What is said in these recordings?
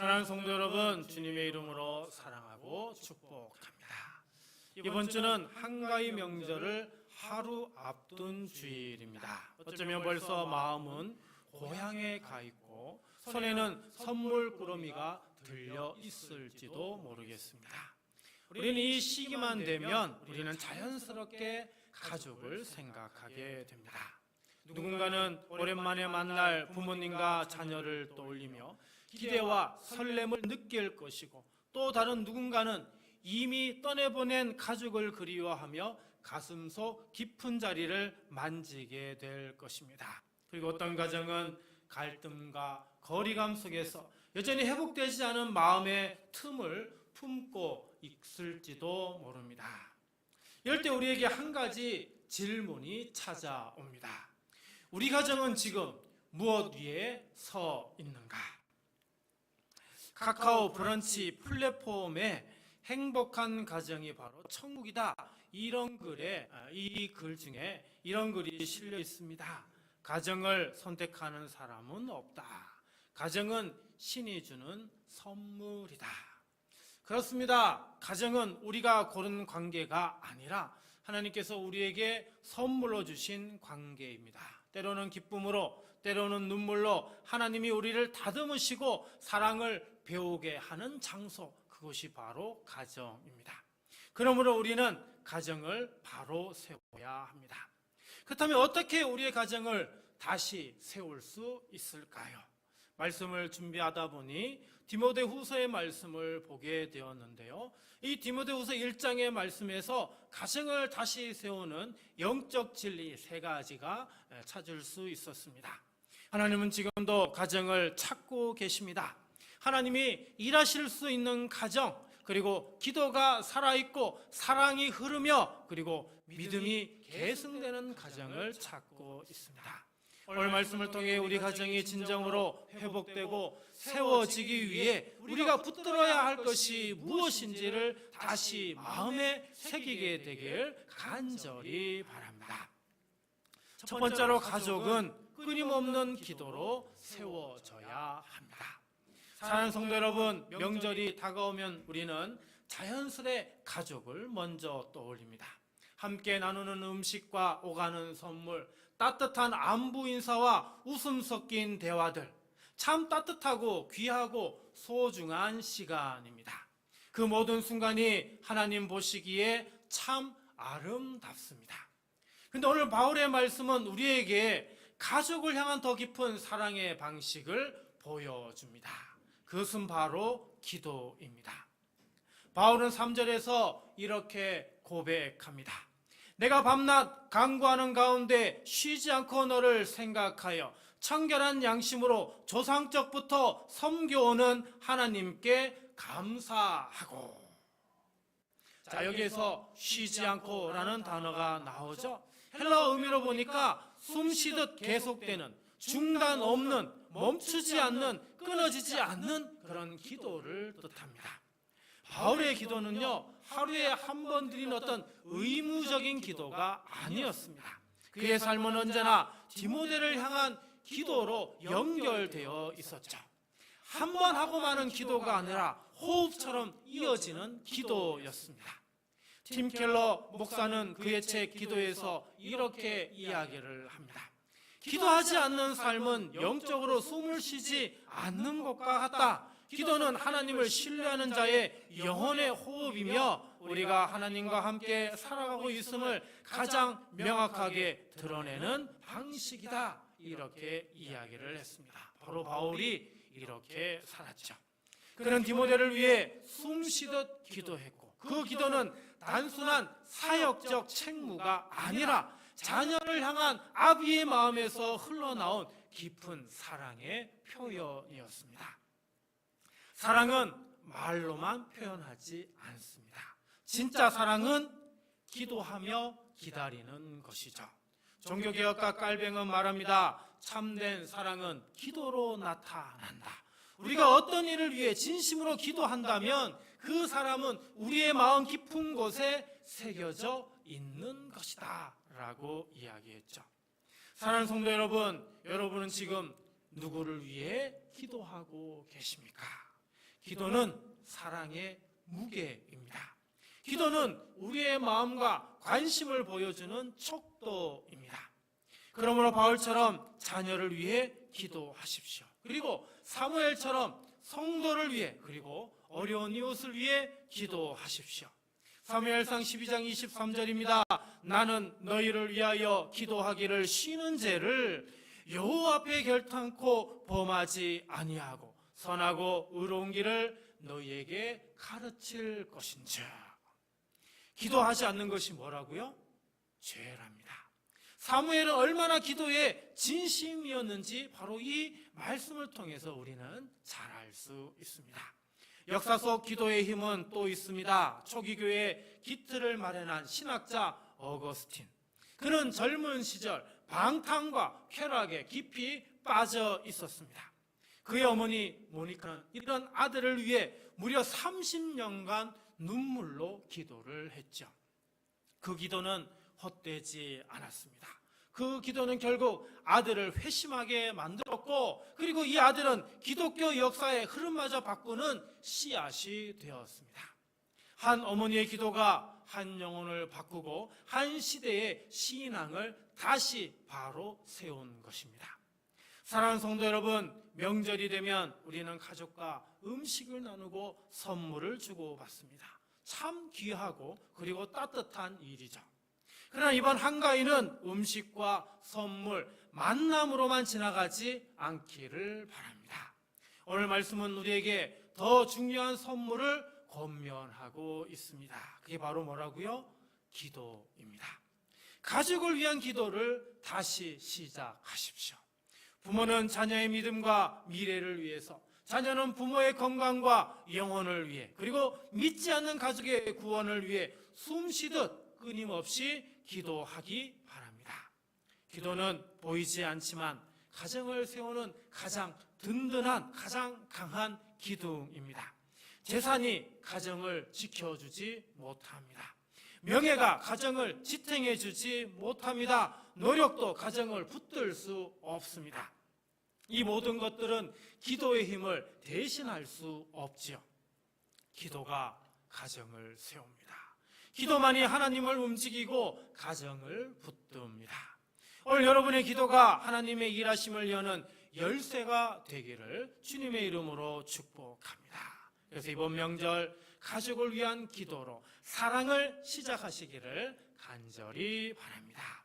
사랑하는 성도 여러분, 주님의 이름으로 사랑하고 축복합니다. 이번 주는 한가위 명절을 하루 앞둔 주일입니다. 어쩌면 벌써 마음은 고향에 가 있고 손에는 선물 꾸러미가 들려 있을지도 모르겠습니다. 우리는 이 시기만 되면 우리는 자연스럽게 가족을 생각하게 됩니다. 누군가는 오랜만에 만날 부모님과 자녀를 떠올리며 기대와 설렘을 느낄 것이고, 또 다른 누군가는 이미 떠내보낸 가족을 그리워하며 가슴속 깊은 자리를 만지게 될 것입니다. 그리고 어떤 가정은 갈등과 거리감 속에서 여전히 회복되지 않은 마음의 틈을 품고 있을지도 모릅니다. 이럴 때 우리에게 한 가지 질문이 찾아옵니다. 우리 가정은 지금 무엇 위에 서 있는가? 카카오 브런치 플랫폼에 행복한 가정이 바로 천국이다, 이런 이 글 중에 이런 글이 실려 있습니다. 가정을 선택하는 사람은 없다. 가정은 신이 주는 선물이다. 그렇습니다. 가정은 우리가 고른 관계가 아니라 하나님께서 우리에게 선물로 주신 관계입니다. 때로는 기쁨으로, 때로는 눈물로 하나님이 우리를 다듬으시고 사랑을 배우게 하는 장소, 그것이 바로 가정입니다. 그러므로 우리는 가정을 바로 세워야 합니다. 그렇다면 어떻게 우리의 가정을 다시 세울 수 있을까요? 말씀을 준비하다 보니 디모데후서의 말씀을 보게 되었는데요. 이 디모데후서 1장의 말씀에서 가정을 다시 세우는 영적 진리 3가지가 찾을 수 있었습니다. 하나님은 지금도 가정을 찾고 계십니다. 하나님이 일하실 수 있는 가정, 그리고 기도가 살아있고 사랑이 흐르며 그리고 믿음이 계승되는 가정을 찾고 있습니다. 오늘 말씀을 통해 우리 가정이 진정으로 회복되고 세워지기 위해 우리가 붙들어야 할 것이 무엇인지를 다시 마음에 새기게 되길 간절히 바랍니다. 첫 번째로, 가족은 끊임없는 기도로 세워져야 합니다. 사랑하는 성도 여러분, 명절이 다가오면 우리는 자연스레 가족을 먼저 떠올립니다. 함께 나누는 음식과 오가는 선물, 따뜻한 안부 인사와 웃음 섞인 대화들, 참 따뜻하고 귀하고 소중한 시간입니다. 그 모든 순간이 하나님 보시기에 참 아름답습니다. 그런데 오늘 바울의 말씀은 우리에게 가족을 향한 더 깊은 사랑의 방식을 보여줍니다. 그것은 바로 기도입니다. 바울은 3절에서 이렇게 고백합니다. 내가 밤낮 간구하는 가운데 쉬지 않고 너를 생각하여 청결한 양심으로 조상적부터 섬겨오는 하나님께 감사하고. 자, 여기에서 쉬지 않고 라는 단어가 나오죠. 헬라어 의미로 보니까 숨 쉬듯 계속되는, 중단 없는, 멈추지 않는, 끊어지지 않는 그런 기도를 뜻합니다. 바울의 기도는요, 하루에 한 번 드린 어떤 의무적인 기도가 아니었습니다. 그의 삶은 언제나 디모데를 향한 기도로 연결되어 있었죠. 한 번 하고 마는 기도가 아니라 호흡처럼 이어지는 기도였습니다. 팀 켈러 목사는 그의 책 기도에서 이렇게 이야기를 합니다. 기도하지 않는 삶은 영적으로 숨을 쉬지 않는 것과 같다. 기도는 하나님을 신뢰하는 자의 영혼의 호흡이며 우리가 하나님과 함께 살아가고 있음을 가장 명확하게 드러내는 방식이다, 이렇게 이야기를 했습니다. 바로 바울이 이렇게 살았죠. 그는 디모데를 위해 숨 쉬듯 기도했고, 그 기도는 단순한 사역적 책무가 아니라 자녀를 향한 아비의 마음에서 흘러나온 깊은 사랑의 표현이었습니다. 사랑은 말로만 표현하지 않습니다. 진짜 사랑은 기도하며 기다리는 것이죠. 종교개혁가 깔뱅은 말합니다. 참된 사랑은 기도로 나타난다. 우리가 어떤 일을 위해 진심으로 기도한다면 그 사람은 우리의 마음 깊은 곳에 새겨져 있는 것이다 라고 이야기했죠. 사랑하는 성도 여러분, 여러분은 지금 누구를 위해 기도하고 계십니까? 기도는 사랑의 무게입니다. 기도는 우리의 마음과 관심을 보여주는 척도입니다. 그러므로 바울처럼 자녀를 위해 기도하십시오. 그리고 사무엘처럼 성도를 위해, 그리고 어려운 이웃을 위해 기도하십시오. 사무엘상 12장 23절입니다. 나는 너희를 위하여 기도하기를 쉬는 죄를 여호와 앞에 결탄코 범하지 아니하고 선하고 의로운 길을 너희에게 가르칠 것인즉. 기도하지 않는 것이 뭐라고요? 죄랍니다. 사무엘은 얼마나 기도에 진심이었는지 바로 이 말씀을 통해서 우리는 잘 알 수 있습니다. 역사 속 기도의 힘은 또 있습니다. 초기 교회의 기틀을 마련한 신학자 어거스틴. 그는 젊은 시절 방탕과 쾌락에 깊이 빠져 있었습니다. 그의 어머니 모니카는 이런 아들을 위해 무려 30년간 눈물로 기도를 했죠. 그 기도는 헛되지 않았습니다. 그 기도는 결국 아들을 회심하게 만들었고, 그리고 이 아들은 기독교 역사의 흐름마저 바꾸는 씨앗이 되었습니다. 한 어머니의 기도가 한 영혼을 바꾸고 한 시대의 신앙을 다시 바로 세운 것입니다. 사랑하는 성도 여러분, 명절이 되면 우리는 가족과 음식을 나누고 선물을 주고받습니다. 참 귀하고 그리고 따뜻한 일이죠. 그러나 이번 한가위는 음식과 선물, 만남으로만 지나가지 않기를 바랍니다. 오늘 말씀은 우리에게 더 중요한 선물을 권면하고 있습니다. 그게 바로 뭐라고요? 기도입니다. 가족을 위한 기도를 다시 시작하십시오. 부모는 자녀의 믿음과 미래를 위해서, 자녀는 부모의 건강과 영혼을 위해, 그리고 믿지 않는 가족의 구원을 위해 숨쉬듯 끊임없이 기도하기 바랍니다. 기도는 보이지 않지만 가정을 세우는 가장 든든한, 가장 강한 기둥입니다. 재산이 가정을 지켜주지 못합니다. 명예가 가정을 지탱해주지 못합니다. 노력도 가정을 붙들 수 없습니다. 이 모든 것들은 기도의 힘을 대신할 수 없지요. 기도가 가정을 세웁니다. 기도만이 하나님을 움직이고 가정을 붙듭니다. 오늘 여러분의 기도가 하나님의 일하심을 여는 열쇠가 되기를 주님의 이름으로 축복합니다. 그래서 이번 명절 가족을 위한 기도로 사랑을 시작하시기를 간절히 바랍니다.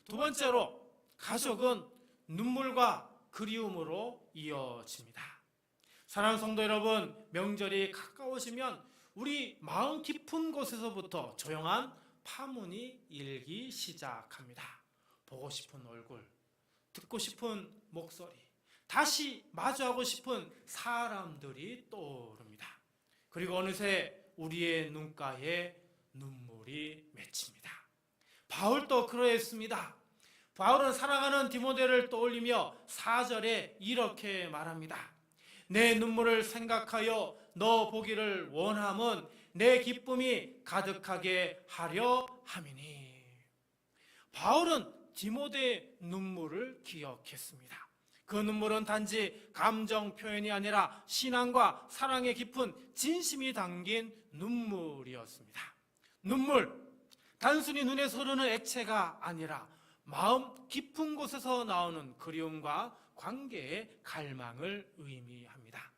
두 번째로, 가족은 눈물과 그리움으로 이어집니다. 사랑하는 성도 여러분, 명절이 가까워지면 우리 마음 깊은 곳에서부터 조용한 파문이 일기 시작합니다. 보고 싶은 얼굴, 듣고 싶은 목소리, 다시 마주하고 싶은 사람들이 떠오릅니다. 그리고 어느새 우리의 눈가에 눈물이 맺힙니다. 바울도 그러했습니다. 바울은 사랑하는 디모데를 떠올리며 4절에 이렇게 말합니다. 내 눈물을 생각하여 너 보기를 원함은 내 기쁨이 가득하게 하려 함이니. 바울은 디모데의 눈물을 기억했습니다. 그 눈물은 단지 감정 표현이 아니라 신앙과 사랑의 깊은 진심이 담긴 눈물이었습니다. 눈물, 단순히 눈에서 흐르는 액체가 아니라 마음 깊은 곳에서 나오는 그리움과 관계의 갈망을 의미합니다.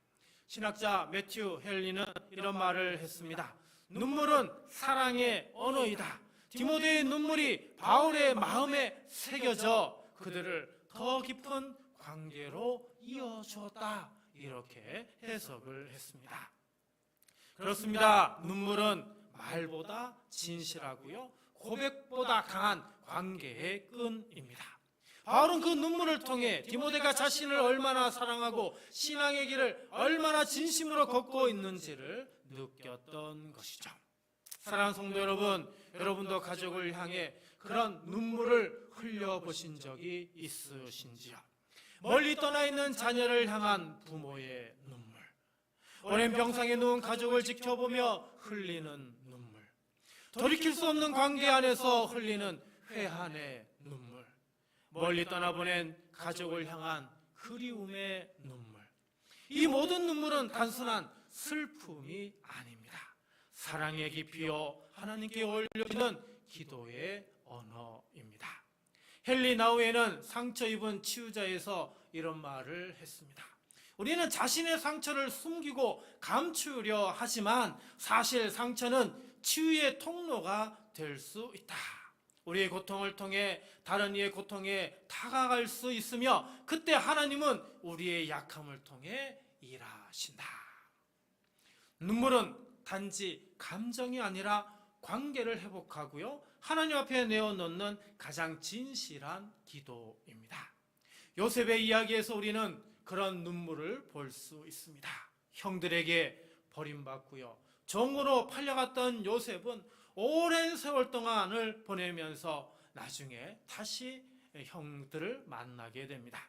신학자 매튜 헨리는 이런 말을 했습니다. 눈물은 사랑의 언어이다. 디모데의 눈물이 바울의 마음에 새겨져 그들을 더 깊은 관계로 이어주었다. 이렇게 해석을 했습니다. 그렇습니다. 눈물은 말보다 진실하고요, 고백보다 강한 관계의 끈입니다. 바울은 그 눈물을 통해 디모데가 자신을 얼마나 사랑하고 신앙의 길을 얼마나 진심으로 걷고 있는지를 느꼈던 것이죠. 사랑하는 성도 여러분, 여러분도 가족을 향해 그런 눈물을 흘려보신 적이 있으신지요? 멀리 떠나 있는 자녀를 향한 부모의 눈물, 오랜 병상에 누운 가족을 지켜보며 흘리는 눈물, 돌이킬 수 없는 관계 안에서 흘리는 회한의 눈물, 멀리 떠나보낸 가족을 향한 그리움의 눈물. 이 모든 눈물은 단순한 슬픔이 아닙니다. 사랑의 깊이요 하나님께 올려지는 기도의 언어입니다. 헨리 나우에는 상처 입은 치유자에서 이런 말을 했습니다. 우리는 자신의 상처를 숨기고 감추려 하지만 사실 상처는 치유의 통로가 될 수 있다. 우리의 고통을 통해 다른 이의 고통에 다가갈 수 있으며 그때 하나님은 우리의 약함을 통해 일하신다. 눈물은 단지 감정이 아니라 관계를 회복하고요, 하나님 앞에 내어놓는 가장 진실한 기도입니다. 요셉의 이야기에서 우리는 그런 눈물을 볼 수 있습니다. 형들에게 버림받고요, 종으로 팔려갔던 요셉은 오랜 세월 동안을 보내면서 나중에 다시 형들을 만나게 됩니다.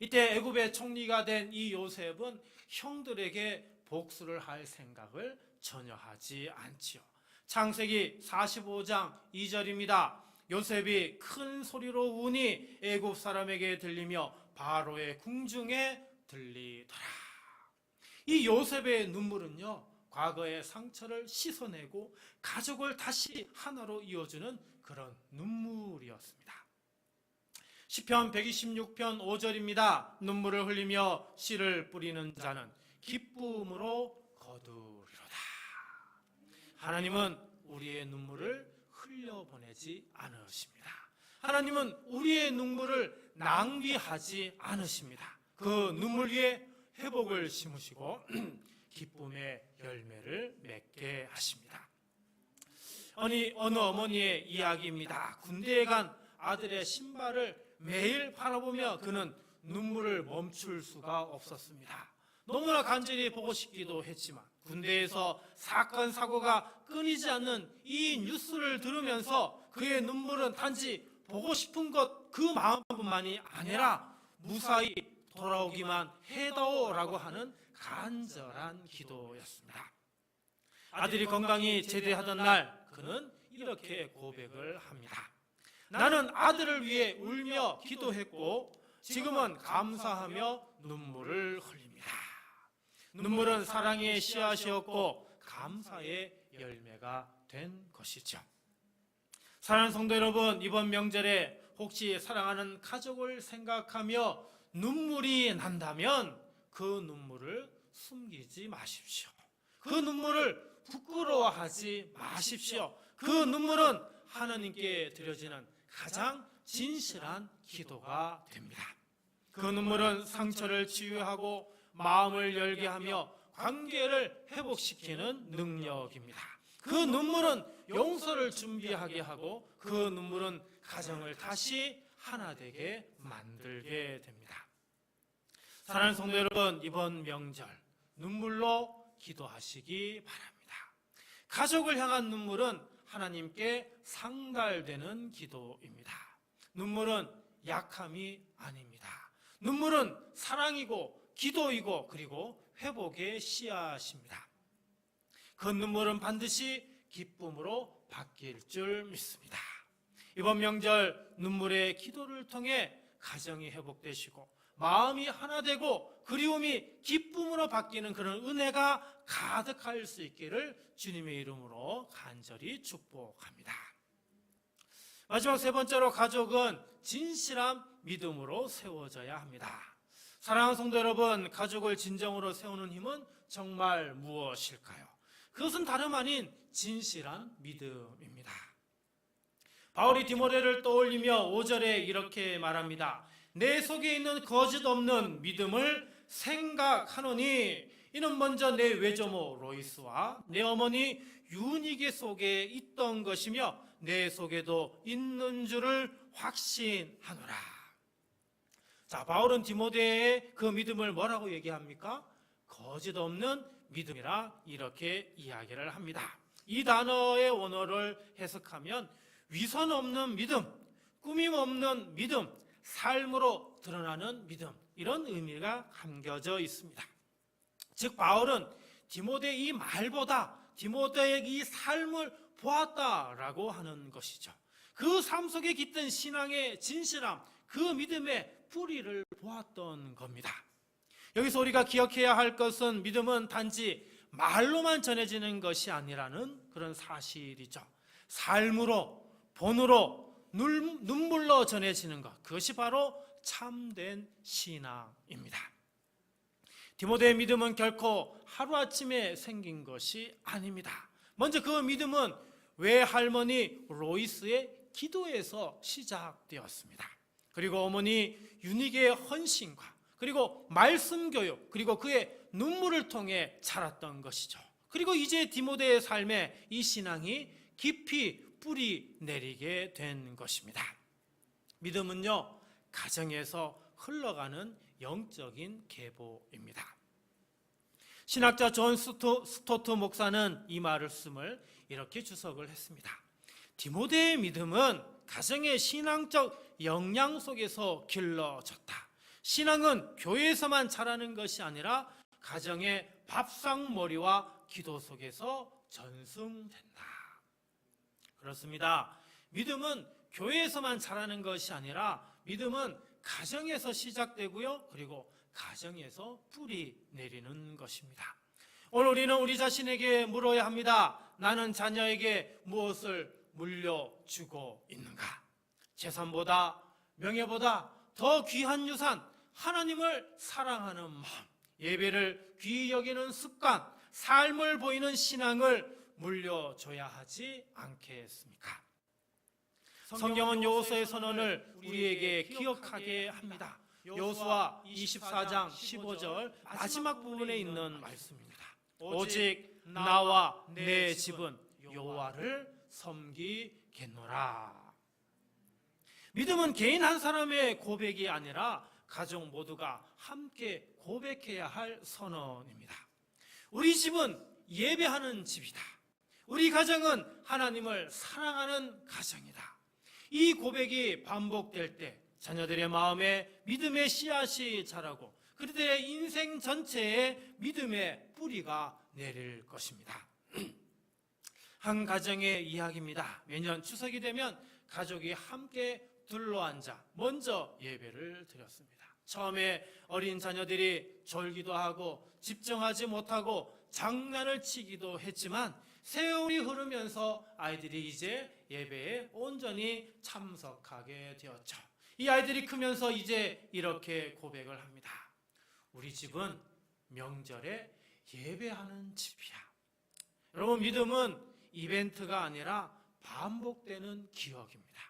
이때 애굽의 총리가 된 이 요셉은 형들에게 복수를 할 생각을 전혀 하지 않지요. 창세기 45장 2절입니다. 요셉이 큰 소리로 우니 애굽 사람에게 들리며 바로의 궁중에 들리더라. 이 요셉의 눈물은요, 과거의 상처를 씻어내고 가족을 다시 하나로 이어주는 그런 눈물이었습니다. 시편 126편 5절입니다. 눈물을 흘리며 씨를 뿌리는 자는 기쁨으로 거두리로다. 하나님은 우리의 눈물을 흘려보내지 않으십니다. 하나님은 우리의 눈물을 낭비하지 않으십니다. 그 눈물 위에 회복을 심으시고 기쁨의 열매를 맺게 하십니다. 어느 어머니의 이야기입니다. 군대에 간 아들의 신발을 매일 바라보며 그는 눈물을 멈출 수가 없었습니다. 너무나 간절히 보고 싶기도 했지만 군대에서 사건 사고가 끊이지 않는 이 뉴스를 들으면서 그의 눈물은 단지 보고 싶은 것 그 마음뿐만이 아니라 무사히 돌아오기만 해다오라고 하는 간절한 기도였습니다. 아들이 건강히 제대하던 날 그는 이렇게 고백을 합니다. 나는 아들을 위해 울며 기도했고 지금은 감사하며 눈물을 흘립니다. 눈물은 사랑의 씨앗이었고 감사의 열매가 된 것이죠. 사랑하는 성도 여러분, 이번 명절에 혹시 사랑하는 가족을 생각하며 눈물이 난다면 그 눈물을 숨기지 마십시오. 그 눈물을 부끄러워하지 마십시오. 그 눈물은 하나님께 드려지는 가장 진실한 기도가 됩니다. 그 눈물은 상처를 치유하고 마음을 열게 하며 관계를 회복시키는 능력입니다. 그 눈물은 용서를 준비하게 하고 그 눈물은 가정을 다시 하나 되게 만들게 됩니다. 사랑하는 성도 여러분, 이번 명절 눈물로 기도하시기 바랍니다. 가족을 향한 눈물은 하나님께 상달되는 기도입니다. 눈물은 약함이 아닙니다. 눈물은 사랑이고 기도이고 그리고 회복의 씨앗입니다. 그 눈물은 반드시 기쁨으로 바뀔 줄 믿습니다. 이번 명절 눈물의 기도를 통해 가정이 회복되시고 마음이 하나 되고 그리움이 기쁨으로 바뀌는 그런 은혜가 가득할 수 있기를 주님의 이름으로 간절히 축복합니다. 마지막 세 번째로 가족은 진실한 믿음으로 세워져야 합니다. 사랑하는 성도 여러분, 가족을 진정으로 세우는 힘은 정말 무엇일까요? 그것은 다름 아닌 진실한 믿음입니다. 바울이 디모데를 떠올리며 5절에 이렇게 말합니다. 내 속에 있는 거짓 없는 믿음을 생각하노니 이는 먼저 내 외조모 로이스와 내 어머니 유니게 속에 있던 것이며 내 속에도 있는 줄을 확신하노라. 자, 바울은 디모데의 그 믿음을 뭐라고 얘기합니까? 거짓 없는 믿음이라 이렇게 이야기를 합니다. 이 단어의 원어를 해석하면 위선 없는 믿음, 꾸밈 없는 믿음, 삶으로 드러나는 믿음, 이런 의미가 담겨져 있습니다. 즉 바울은 디모데의 이 말보다 디모데의 이 삶을 보았다라고 하는 것이죠. 그 삶 속에 깃든 신앙의 진실함, 그 믿음의 뿌리를 보았던 겁니다. 여기서 우리가 기억해야 할 것은 믿음은 단지 말로만 전해지는 것이 아니라는 그런 사실이죠. 삶으로, 본으로, 눈물로 전해지는 것, 그것이 바로 참된 신앙입니다. 디모데의 믿음은 결코 하루아침에 생긴 것이 아닙니다. 먼저 그 믿음은 외할머니 로이스의 기도에서 시작되었습니다. 그리고 어머니 유닉의 헌신과 그리고 말씀 교육, 그리고 그의 눈물을 통해 자랐던 것이죠. 그리고 이제 디모데의 삶에 이 신앙이 깊이 뿌리 내리게 된 것입니다. 믿음은요, 가정에서 흘러가는 영적인 계보입니다. 신학자 존 스토트 목사는 이 말씀을 이렇게 주석을 했습니다. 디모데의 믿음은 가정의 신앙적 역량 속에서 길러졌다. 신앙은 교회에서만 자라는 것이 아니라 가정의 밥상머리와 기도 속에서 전승된다. 그렇습니다. 믿음은 교회에서만 자라는 것이 아니라 믿음은 가정에서 시작되고요, 그리고 가정에서 뿌리 내리는 것입니다. 오늘 우리는 우리 자신에게 물어야 합니다. 나는 자녀에게 무엇을 물려주고 있는가? 재산보다, 명예보다 더 귀한 유산, 하나님을 사랑하는 마음, 예배를 귀히 여기는 습관, 삶을 보이는 신앙을 물려줘야 하지 않겠습니까? 성경은 여호수아의 선언을 우리에게 기억하게 합니다. 여호수아 24장 15절 마지막 부분에 있는 말씀입니다. 오직 나와 내 집은 여호와를 섬기겠노라. 믿음은 개인 한 사람의 고백이 아니라 가족 모두가 함께 고백해야 할 선언입니다. 우리 집은 예배하는 집이다. 우리 가정은 하나님을 사랑하는 가정이다. 이 고백이 반복될 때 자녀들의 마음에 믿음의 씨앗이 자라고 그들의 인생 전체에 믿음의 뿌리가 내릴 것입니다. 한 가정의 이야기입니다. 매년 추석이 되면 가족이 함께 둘러앉아 먼저 예배를 드렸습니다. 처음에 어린 자녀들이 졸기도 하고 집중하지 못하고 장난을 치기도 했지만 세월이 흐르면서 아이들이 이제 예배에 온전히 참석하게 되었죠. 이 아이들이 크면서 이제 이렇게 고백을 합니다. 우리 집은 명절에 예배하는 집이야. 여러분, 믿음은 이벤트가 아니라 반복되는 기억입니다.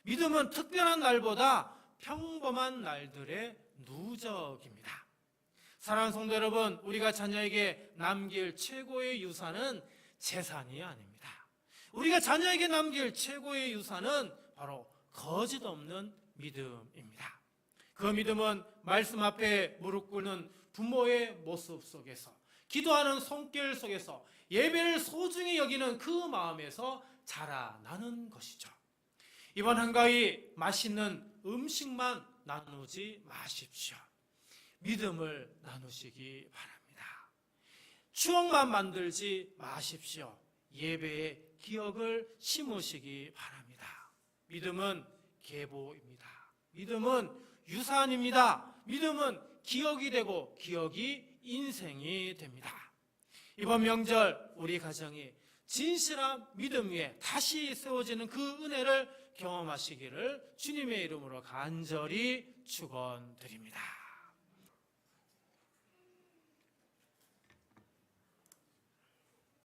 믿음은 특별한 날보다 평범한 날들의 누적입니다. 사랑하는 성도 여러분, 우리가 자녀에게 남길 최고의 유산은 재산이 아닙니다. 우리가 자녀에게 남길 최고의 유산은 바로 거짓 없는 믿음입니다. 그 믿음은 말씀 앞에 무릎 꿇는 부모의 모습 속에서, 기도하는 손길 속에서, 예배를 소중히 여기는 그 마음에서 자라나는 것이죠. 이번 한가위 맛있는 음식만 나누지 마십시오. 믿음을 나누시기 바랍니다. 추억만 만들지 마십시오. 예배의 기억을 심으시기 바랍니다. 믿음은 계보입니다. 믿음은 유산입니다. 믿음은 기억이 되고 기억이 인생이 됩니다. 이번 명절 우리 가정이 진실한 믿음 위에 다시 세워지는 그 은혜를 경험하시기를 주님의 이름으로 간절히 축원드립니다.